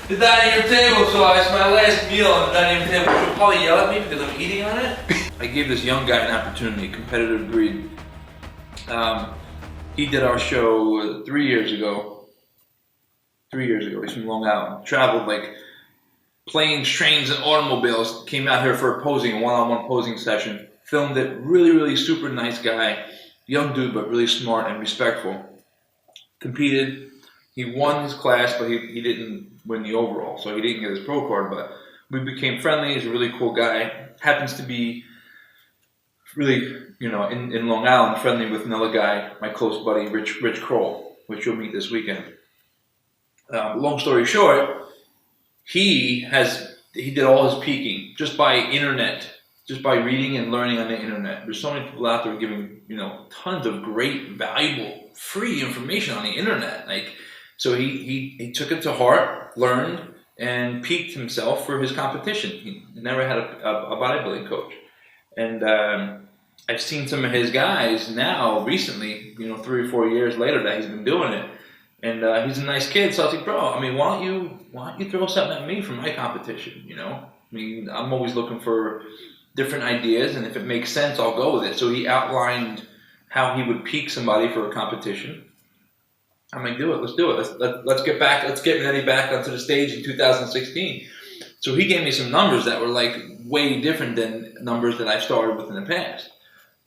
the dining room table, so it's my last meal on the dining room table. She'll probably yell at me because I'm eating on it. I gave this young guy an opportunity, competitive greed. He did our show 3 years ago. 3 years ago, he's from Long Island. Traveled like planes, trains, and automobiles. Came out here for a one-on-one posing session. Filmed it. Really, really super nice guy. Young dude, but really smart and respectful. Competed. He won his class, but he didn't win the overall, so he didn't get his pro card. But we became friendly. He's a really cool guy. Happens to be really, in Long Island, friendly with another guy, my close buddy, Rich Kroll, which you'll meet this weekend. Long story short, he did all his peaking just by internet, just by reading and learning on the internet. There's so many people out there giving, tons of great, valuable, free information on the internet. So he took it to heart, learned, and peaked himself for his competition. He never had a bodybuilding coach. And I've seen some of his guys now, recently, 3 or 4 years later that he's been doing it. And he's a nice kid, so I was like, bro, why don't you throw something at me for my competition, I'm always looking for different ideas, and if it makes sense, I'll go with it. So he outlined how he would peak somebody for a competition. I'm like, let's do it. Let's get Monetti back onto the stage in 2016. So he gave me some numbers that were like way different than numbers that I've started with in the past.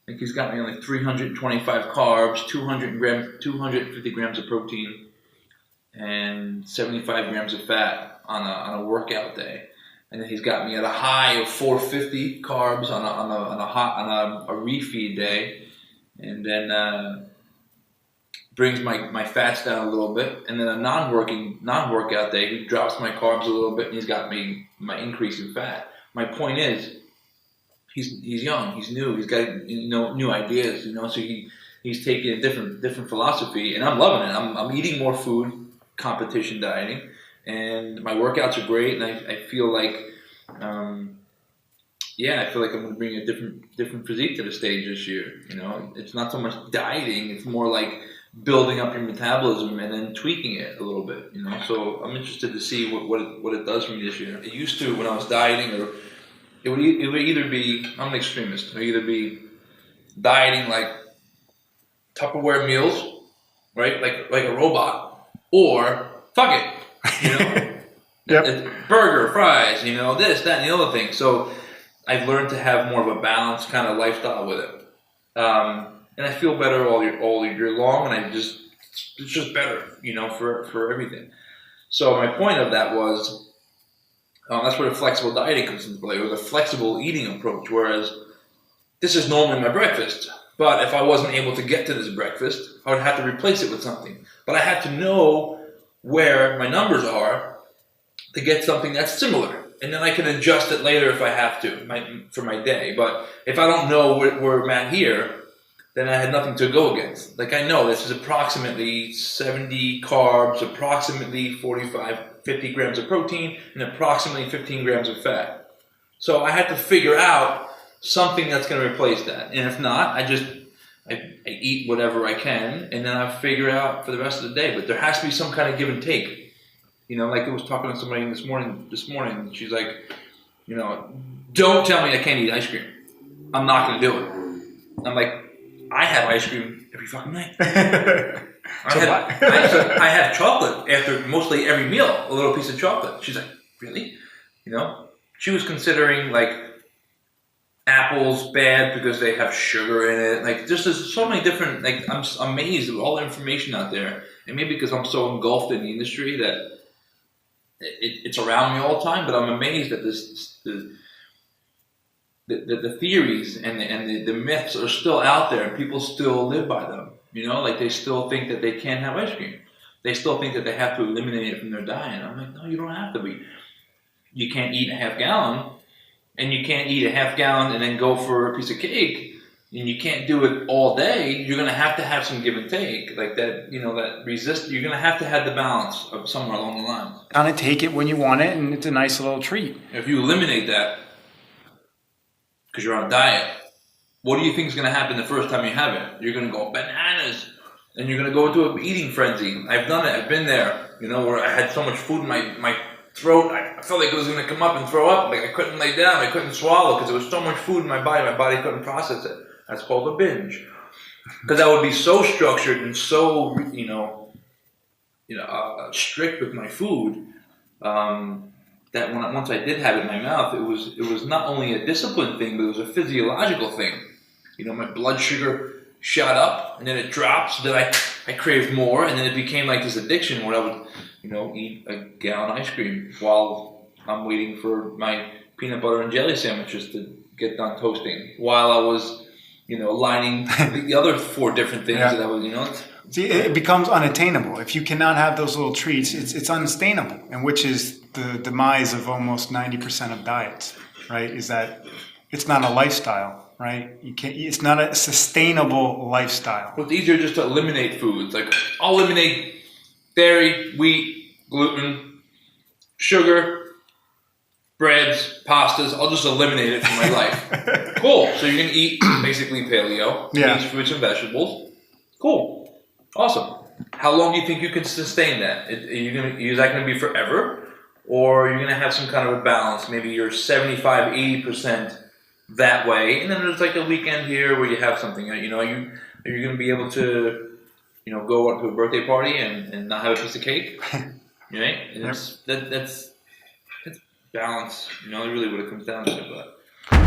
Like he's got me on like 325 carbs, 250 grams of protein, and 75 grams of fat on a workout day. And then he's got me at a high of 450 carbs on a refeed day, and then brings my fats down a little bit. And then a non-workout day, he drops my carbs a little bit, and he's got me my increase in fat. My point is, he's young, he's new, he's got new ideas, so he's taking a different philosophy, and I'm loving it. I'm eating more food, competition dieting, and my workouts are great, and I feel like I'm going to bring a different physique to the stage this year. It's not so much dieting, it's more like building up your metabolism and then tweaking it a little bit. So I'm interested to see what it does for me this year. It used to, when I was dieting, or it would either be, I'm an extremist, it would either be dieting like Tupperware meals, right, like a robot, or fuck it, Yep. Burger, fries, this, that, and the other thing. So I've learned to have more of a balanced kind of lifestyle with it, and I feel better all year long, and it's just better, for everything. So my point of that was, that's where the flexible dieting comes into play, or the flexible eating approach. Whereas this is normally my breakfast, but if I wasn't able to get to this breakfast, I would have to replace it with something. But I have to know where my numbers are to get something that's similar, and then I can adjust it later if I have to for my day. But if I don't know where I'm at here, then I had nothing to go against. Like, I know this is approximately 70 carbs, approximately 50 grams of protein, and approximately 15 grams of fat. So I had to figure out something that's going to replace that. And if not, I eat whatever I can, and then I figure out for the rest of the day. But there has to be some kind of give and take. Like I was talking to somebody this morning, and she's like, don't tell me I can't eat ice cream. I'm not going to do it. I'm like, I have ice cream every fucking night. I have chocolate after mostly every meal, a little piece of chocolate. She's like, really? She was considering like apples bad because they have sugar in it. Like, just there's so many different, like, I'm amazed at all the information out there. And maybe because I'm so engulfed in the industry that it's around me all the time, but I'm amazed at the theories and the myths are still out there, and people still live by them. Like, they still think that they can't have ice cream. They still think that they have to eliminate it from their diet. I'm like, no, you don't have to. You can't eat a half gallon, and you can't eat a half gallon and then go for a piece of cake, and you can't do it all day. You're going to have some give and take, like that. That resist. You're going to have the balance of somewhere along the lines. Kind of take it when you want it, and it's a nice little treat. If you eliminate that, because you're on a diet, what do you think is going to happen the first time you have it? You're going to go bananas, and you're going to go into an eating frenzy. I've done it. I've been there, where I had so much food in my throat, I felt like it was going to come up and throw up. Like I couldn't lay down, I couldn't swallow because there was so much food in my body couldn't process it. That's called a binge. Because I would be so structured and so, strict with my food, that once I did have it in my mouth, it was not only a discipline thing, but it was a physiological thing. My blood sugar shot up, and then it drops. Then I craved more, and then it became like this addiction where I would, eat a gallon of ice cream while I'm waiting for my peanut butter and jelly sandwiches to get done toasting. While I was, lining the other 4 different things that I was, See, it becomes unattainable. If you cannot have those little treats, it's unsustainable, and which is the demise of almost 90% of diets, right? Is that it's not a lifestyle, right? It's not a sustainable lifestyle. Well, it's easier just to eliminate foods. Like, I'll eliminate dairy, wheat, gluten, sugar, breads, pastas. I'll just eliminate it from my life. Cool. So you're going to eat basically paleo, meats, fruits, and vegetables. Cool. Awesome. How long do you think you can sustain that? Is that going to be forever? Or are you going to have some kind of a balance? Maybe you're 75, 80% that way, and then there's like a weekend here where you have something. Are you going to be able to, go out to a birthday party and not have a piece of cake? Right? And that's balance. Really what it comes down to. But